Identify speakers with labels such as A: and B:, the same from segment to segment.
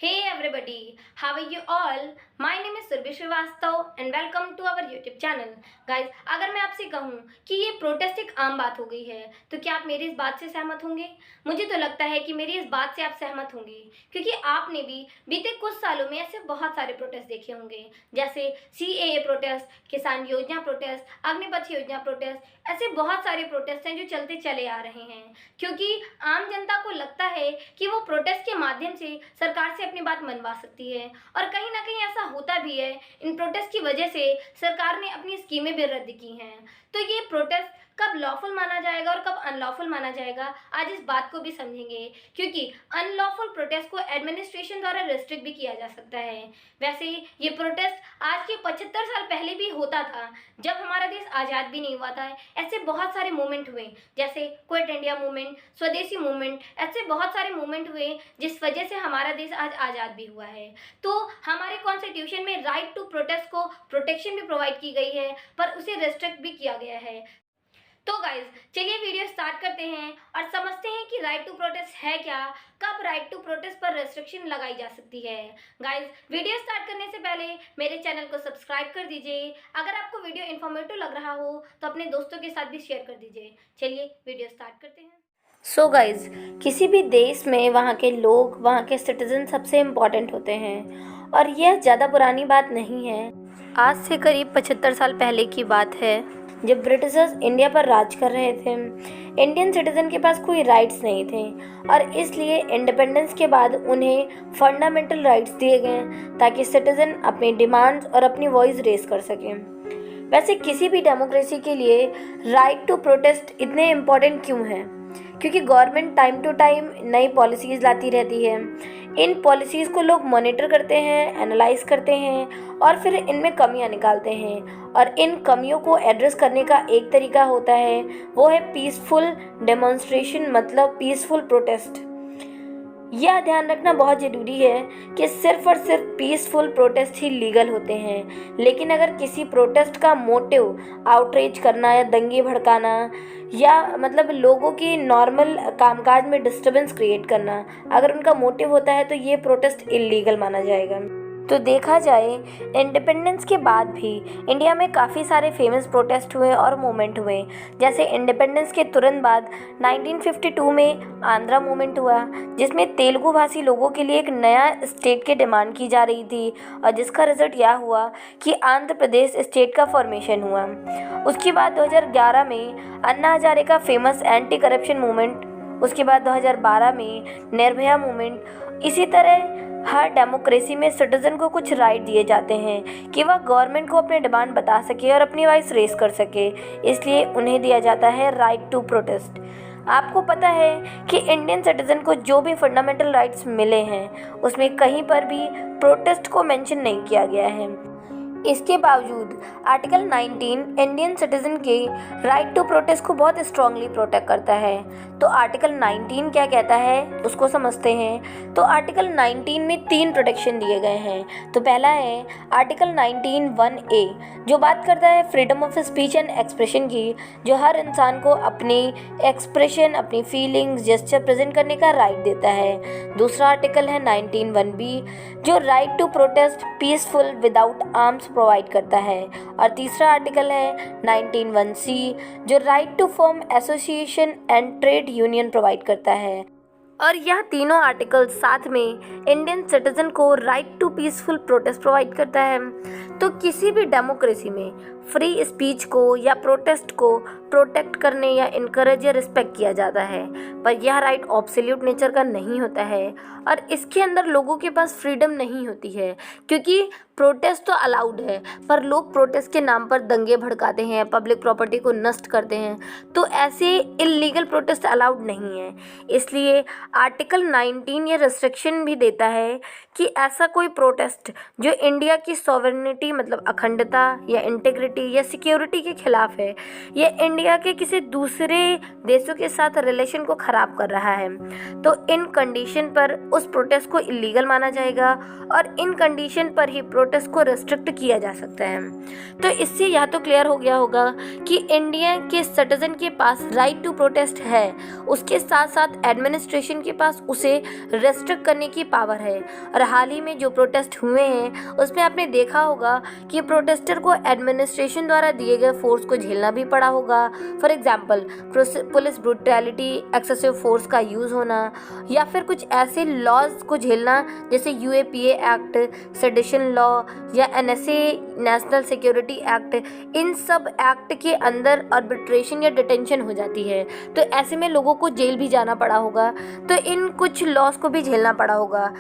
A: Hey everybody, how are you all? My name is Surbhi Srivastav and welcome to our YouTube channel. Guys, अगर मैं आपसे कहूँ कि ये प्रोटेस्ट एक आम बात हो गई है तो क्या आप मेरी इस बात से सहमत होंगे? मुझे तो लगता है कि मेरी इस बात से आप सहमत होंगे क्योंकि आपने भी बीते कुछ सालों में ऐसे बहुत सारे प्रोटेस्ट देखे होंगे, जैसे CAA प्रोटेस्ट, किसान योजना प्रोटेस्ट, अग्निपथ योजना प्रोटेस्ट। ऐसे बहुत सारे प्रोटेस्ट हैं जो चलते चले आ रहे हैं क्योंकि आम जनता को लगता है कि वो प्रोटेस्ट के माध्यम से सरकार से अपनी बात मनवा सकती है और कहीं ना कहीं ऐसा होता भी है। इन प्रोटेस्ट की वजह से सरकार ने अपनी स्कीमें भी रद्द की हैं। तो ये प्रोटेस्ट कब लॉफुल माना जाएगा और कब अनलॉफुल माना जाएगा, आज इस बात को भी समझेंगे क्योंकि अनलॉफुल प्रोटेस्ट को एडमिनिस्ट्रेशन द्वारा रेस्ट्रिक्ट भी किया जा सकता है। वैसे ये प्रोटेस्ट आज के 75 साल पहले भी होता था, जब हमारा देश आज़ाद भी नहीं हुआ था। ऐसे बहुत सारे मूवमेंट हुए, जैसे क्विट इंडिया मूवमेंट, स्वदेशी मूवमेंट, ऐसे बहुत सारे मूवमेंट हुए जिस वजह से हमारा देश आज आज़ाद भी हुआ है। तो हमारे कॉन्स्टिट्यूशन में राइट टू प्रोटेस्ट को प्रोटेक्शन भी प्रोवाइड की गई है, पर उसे रेस्ट्रिक्ट भी किया गया है। तो गाइज चलिए वीडियो स्टार्ट करते हैं और समझते हैं कि राइट टू प्रोटेस्ट है क्या, कब राइट टू प्रोटेस्ट पर रेस्ट्रिक्शन लगाई जा सकती है। गाइज वीडियो स्टार्ट करने से पहले मेरे चैनल को सब्सक्राइब कर दीजिए। अगर आपको वीडियो इन्फॉर्मेटिव लग रहा हो तो अपने दोस्तों के साथ भी शेयर कर दीजिए। चलिए वीडियो स्टार्ट करते हैं। सो गाइज, किसी भी देश में वहाँ के लोग, वहाँ के सिटीजन सबसे इम्पॉर्टेंट होते हैं और यह ज़्यादा पुरानी बात नहीं है। आज से करीब 75 साल पहले की बात है, जब ब्रिटिशर्स इंडिया पर राज कर रहे थे। इंडियन सिटीजन के पास कोई राइट्स नहीं थे और इसलिए इंडिपेंडेंस के बाद उन्हें फंडामेंटल राइट्स दिए गए ताकि सिटीजन अपनी डिमांड्स और अपनी वॉइस रेज कर सकें। वैसे किसी भी डेमोक्रेसी के लिए राइट टू प्रोटेस्ट इतने इम्पोर्टेंट क्यों हैं? क्योंकि गवर्नमेंट टाइम टू टाइम नई पॉलिसीज़ लाती रहती है। इन पॉलिसीज़ को लोग मॉनिटर करते हैं, एनालाइज करते हैं और फिर इनमें कमियां निकालते हैं और इन कमियों को एड्रेस करने का एक तरीका होता है, वो है पीसफुल डेमोन्स्ट्रेशन, मतलब पीसफुल प्रोटेस्ट। यह ध्यान रखना बहुत ज़रूरी है कि सिर्फ और सिर्फ पीसफुल प्रोटेस्ट ही लीगल होते हैं, लेकिन अगर किसी प्रोटेस्ट का मोटिव आउटरीच करना या दंगे भड़काना या मतलब लोगों की नॉर्मल कामकाज में डिस्टरबेंस क्रिएट करना, अगर उनका मोटिव होता है तो ये प्रोटेस्ट इलीगल माना जाएगा। तो देखा जाए, इंडिपेंडेंस के बाद भी इंडिया में काफ़ी सारे फेमस प्रोटेस्ट हुए और मूवमेंट हुए। जैसे इंडिपेंडेंस के तुरंत बाद 1952 में आंध्रा मूवमेंट हुआ, जिसमें तेलुगु भाषी लोगों के लिए एक नया स्टेट की डिमांड की जा रही थी और जिसका रिजल्ट यह हुआ कि आंध्र प्रदेश स्टेट का फॉर्मेशन हुआ। उसके बाद 2011 में अन्ना हजारे का फेमस एंटी करप्शन मूवमेंट, उसके बाद 2012 में निर्भया मूवमेंट। इसी तरह हर डेमोक्रेसी में सिटीजन को कुछ राइट दिए जाते हैं कि वह गवर्नमेंट को अपने डिमांड बता सके और अपनी वॉइस रेस कर सके, इसलिए उन्हें दिया जाता है राइट टू प्रोटेस्ट। आपको पता है कि इंडियन सिटीजन को जो भी फंडामेंटल राइट्स मिले हैं उसमें कहीं पर भी प्रोटेस्ट को मेंशन नहीं किया गया है। इसके बावजूद आर्टिकल 19 इंडियन सिटीजन के राइट टू प्रोटेस्ट को बहुत स्ट्रांगली प्रोटेक्ट करता है। तो आर्टिकल 19 क्या कहता है उसको समझते हैं। तो आर्टिकल 19 में 3 प्रोटेक्शन दिए गए हैं। तो पहला है आर्टिकल 19(1)(a), जो बात करता है freedom of speech and expression की, जो हर इंसान को अपनी एक्सप्रेशन, अपनी फीलिंग्स, जेस्चर प्रेजेंट करने का राइट देता है। दूसरा आर्टिकल है 19(1)(b), जो right to protest peaceful without arms provide करता है। और तीसरा आर्टिकल है 19(1)(c), जो right to form association and trade union provide करता है। और यह तीनों आर्टिकल साथ में इंडियन सिटीजन को right to peaceful protest provide करता है। तो किसी भी डेमोक्रेसी में फ्री स्पीच को या प्रोटेस्ट को प्रोटेक्ट करने या इनकरेज या रिस्पेक्ट किया जाता है, पर यह राइट ऑब्सोल्यूट नेचर का नहीं होता है और इसके अंदर लोगों के पास फ्रीडम नहीं होती है। क्योंकि प्रोटेस्ट तो अलाउड है, पर लोग प्रोटेस्ट के नाम पर दंगे भड़काते हैं, पब्लिक प्रॉपर्टी को नष्ट करते हैं, तो ऐसे इल्लीगल प्रोटेस्ट अलाउड नहीं है। इसलिए आर्टिकल 19 ये रिस्ट्रिक्शन भी देता है कि ऐसा कोई प्रोटेस्ट जो इंडिया की सॉवरेनिटी, मतलब अखंडता या इंटीग्रिटी या सिक्योरिटी के खिलाफ है, या इंडिया के किसी दूसरे देशों के साथ रिलेशन को ख़राब कर रहा है, तो इन कंडीशन पर उस प्रोटेस्ट को इलीगल माना जाएगा और इन कंडीशन पर ही प्रोटेस्ट को रेस्ट्रिक्ट किया जा सकता है। तो इससे यह तो क्लियर हो गया होगा कि इंडिया के सिटीजन के पास राइट टू प्रोटेस्ट है, उसके साथ साथ एडमिनिस्ट्रेशन के पास उसे रेस्ट्रिक्ट करने की पावर है। और हाल ही में जो प्रोटेस्ट हुए हैं उसमें आपने देखा होगा कि प्रोटेस्टर को एडमिनिस्ट्रेशन द्वारा दिए गए फोर्स को झेलना भी पड़ा होगा। For example police brutality, excessive force का यूज़ होना, या फिर कुछ ऐसे लॉज को झेलना जैसे यूएपीए एक्ट, सेडिशन लॉ या एनएसए नेशनल सिक्योरिटी एक्ट। इन सब एक्ट के अंदर आर्बिट्रेशन या डिटेंशन हो जाती है, तो ऐसे में लोगों को जेल भी जाना पड़ा होगा, तो इन कुछ लॉस को भी झेलना पड़ा होगा।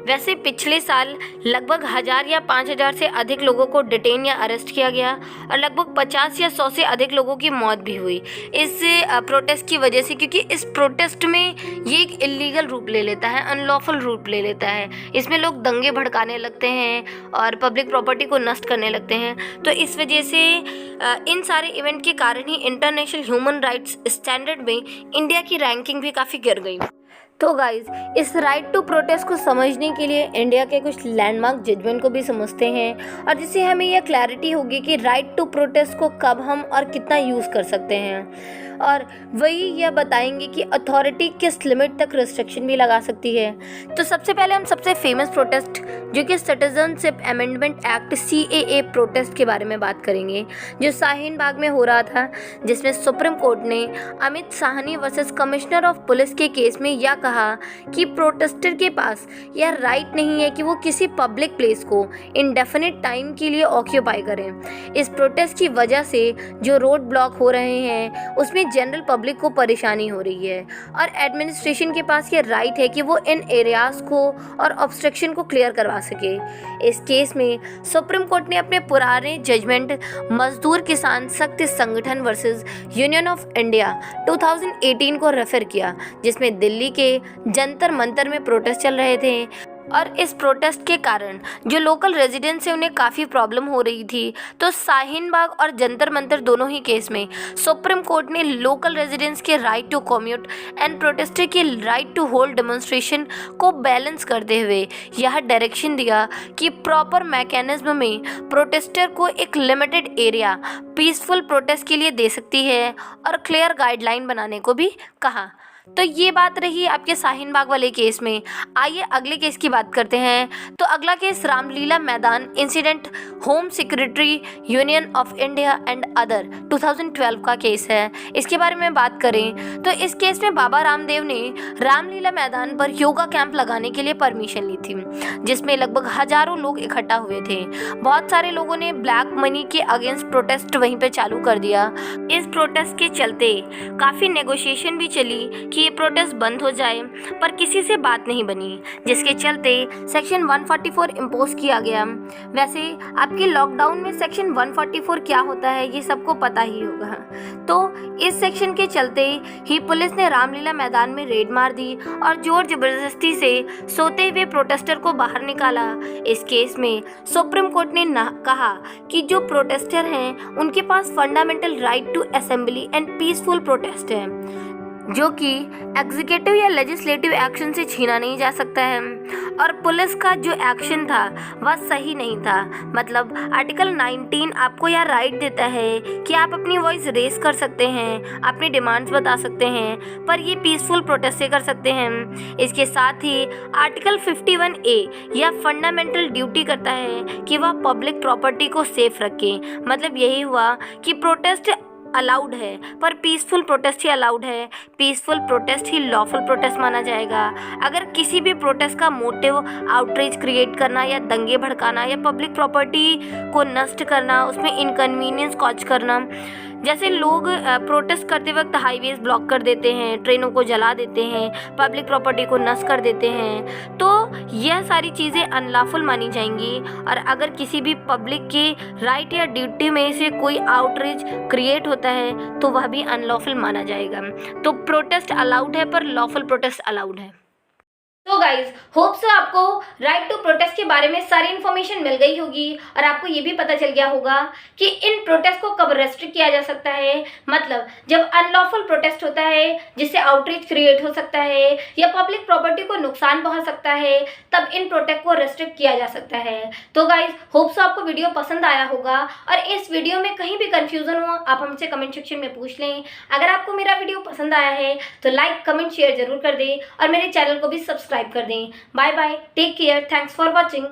A: वैसे पिछले साल लगभग 1000 या 5000 से अधिक लोगों को डिटेन या अरेस्ट किया गया और लगभग 50 या 100 से अधिक लोगों की मौत भी हुई इस प्रोटेस्ट की वजह से, क्योंकि इस प्रोटेस्ट में ये एक इलीगल रूप ले लेता है, अनलॉफुल रूप ले लेता है। इसमें लोग दंगे भड़काने लगते हैं और पब्लिक प्रॉपर्टी को नष्ट करने लगते हैं। तो इस वजह से इन सारे इवेंट के कारण ही इंटरनेशनल ह्यूमन राइट्स स्टैंडर्ड में इंडिया की रैंकिंग भी काफ़ी गिर गई। तो गाइज, इस राइट टू प्रोटेस्ट को समझने के लिए इंडिया के कुछ लैंडमार्क जजमेंट को भी समझते हैं, और जिससे हमें यह क्लैरिटी होगी कि राइट टू प्रोटेस्ट को कब हम और कितना यूज़ कर सकते हैं। और वही यह बताएंगे कि अथॉरिटी किस लिमिट तक रिस्ट्रिक्शन भी लगा सकती है। तो सबसे पहले हम सबसे फेमस प्रोटेस्ट जो कि citizenship amendment act CAA protest के बारे में बात करेंगे, जो शाहीन बाग में हो रहा था, जिसमें सुप्रीम कोर्ट ने Amit Sahni versus commissioner of police के केस में यह कहा कि प्रोटेस्टर के पास यह राइट नहीं है कि वो किसी पब्लिक प्लेस को इंडेफिनिट टाइम के लिए ऑक्यूपाई करें। इस प्रोटेस्ट की वजह से जो रोड ब्लॉक हो रहे हैं उसमें जनरल पब्लिक को परेशानी हो रही है, और एडमिनिस्ट्रेशन के पास ये राइट है कि वो इन एरियाज को और ऑब्स्ट्रक्शन को क्लियर करवा सके। इस केस में सुप्रीम कोर्ट ने अपने पुराने जजमेंट मजदूर किसान शक्ति संगठन वर्सेस यूनियन ऑफ इंडिया 2018 को रेफर किया, जिसमें दिल्ली के जंतर मंतर में प्रोटेस्ट चल रहे थे, और इस प्रोटेस्ट के कारण जो लोकल रेजिडेंट्स हैं उन्हें काफ़ी प्रॉब्लम हो रही थी। तो शाहीन बाग और जंतर मंतर दोनों ही केस में सुप्रीम कोर्ट ने लोकल रेजिडेंट्स के right to commute and protester के राइट टू होल्ड डेमोन्स्ट्रेशन को बैलेंस करते हुए यह डायरेक्शन दिया कि प्रॉपर मैकेनिज्म में प्रोटेस्टर को एक लिमिटेड एरिया पीसफुल प्रोटेस्ट के लिए दे सकती है, और क्लियर गाइडलाइन बनाने को भी कहा। तो ये बात रही आपके शाहीन बाग वाले केस में। आइए अगले केस की बात करते हैं। तो अगला केस रामलीला मैदान incident, home secretary union of India and other 2012 का केस है। इसके बारे में बात करें तो इस केस में बाबा रामदेव ने रामलीला मैदान पर योगा कैंप लगाने के लिए परमिशन ली थी, जिसमें लगभग हजारों लोग इकट्ठा हुए थे। बहुत सारे लोगों ने ब्लैक मनी के अगेंस्ट प्रोटेस्ट वहीं पे चालू कर दिया। इस प्रोटेस्ट के चलते काफ़ी नेगोशिएशन भी चली कि ये प्रोटेस्ट बंद हो जाए, पर किसी से बात नहीं बनी, जिसके चलते सेक्शन 144 इम्पोज किया गया। वैसे आपके लॉकडाउन में सेक्शन 144 क्या होता है ये सबको पता ही होगा। तो इस सेक्शन के चलते ही पुलिस ने रामलीला मैदान में रेड मार दी और जोर जबरदस्ती से सोते हुए प्रोटेस्टर को बाहर निकाला। इस केस में सुप्रीम कोर्ट ने कहा कि जो प्रोटेस्टर हैं उनके पास fundamental right to assembly and peaceful protest है, जो कि एग्जीक्यूटिव या लेजिस्लेटिव एक्शन से छीना नहीं जा सकता है। और पुलिस का जो एक्शन था वह सही नहीं था। मतलब आर्टिकल 19 आपको यह राइट देता है कि आप अपनी वॉइस रेस कर सकते हैं, अपनी डिमांड्स बता सकते हैं, पर ये पीसफुल प्रोटेस्ट से कर सकते हैं। इसके साथ ही आर्टिकल 51A यह फंडामेंटल ड्यूटी करता है कि वह पब्लिक प्रॉपर्टी को सेफ रखे। मतलब यही हुआ कि प्रोटेस्ट अलाउड है, पर पीसफुल प्रोटेस्ट ही अलाउड है। पीसफुल प्रोटेस्ट ही लॉफुल प्रोटेस्ट माना जाएगा। अगर किसी भी प्रोटेस्ट का मोटिव आउटरीच क्रिएट करना या दंगे भड़काना या पब्लिक प्रॉपर्टी को नष्ट करना, उसमें इनकन्वीनियंस कॉज करना, जैसे लोग प्रोटेस्ट करते वक्त हाईवेज ब्लॉक कर देते हैं, ट्रेनों को जला देते हैं, पब्लिक प्रॉपर्टी को नष्ट कर देते हैं, तो यह सारी चीज़ें अनलॉफुल मानी जाएंगी। और अगर किसी भी पब्लिक के राइट या ड्यूटी में से कोई आउटरीच क्रिएट होता है तो वह भी अनलॉफुल माना जाएगा। तो प्रोटेस्ट अलाउड है, पर लॉफुल प्रोटेस्ट अलाउड है। तो गाइज होप सो आपको राइट टू प्रोटेस्ट के बारे में सारी इन्फॉर्मेशन मिल गई होगी और आपको ये भी पता चल गया होगा कि इन प्रोटेस्ट को कब रेस्ट्रिक्ट किया जा सकता है। मतलब जब अनलॉफुल प्रोटेस्ट होता है जिससे आउटरीच क्रिएट हो सकता है या पब्लिक प्रॉपर्टी को नुकसान पहुंच सकता है, तब इन प्रोटेस्ट को रेस्ट्रिक्ट किया जा सकता है। तो गाइज होप सो आपको वीडियो पसंद आया होगा और इस वीडियो में कहीं भी कंफ्यूजन हो आप हमसे कमेंट सेक्शन में पूछ लें। अगर आपको मेरा वीडियो पसंद आया है तो लाइक कमेंट शेयर जरूर कर दें और मेरे चैनल को भी सब्सक्राइब कर दें। Bye bye, take care, thanks for watching.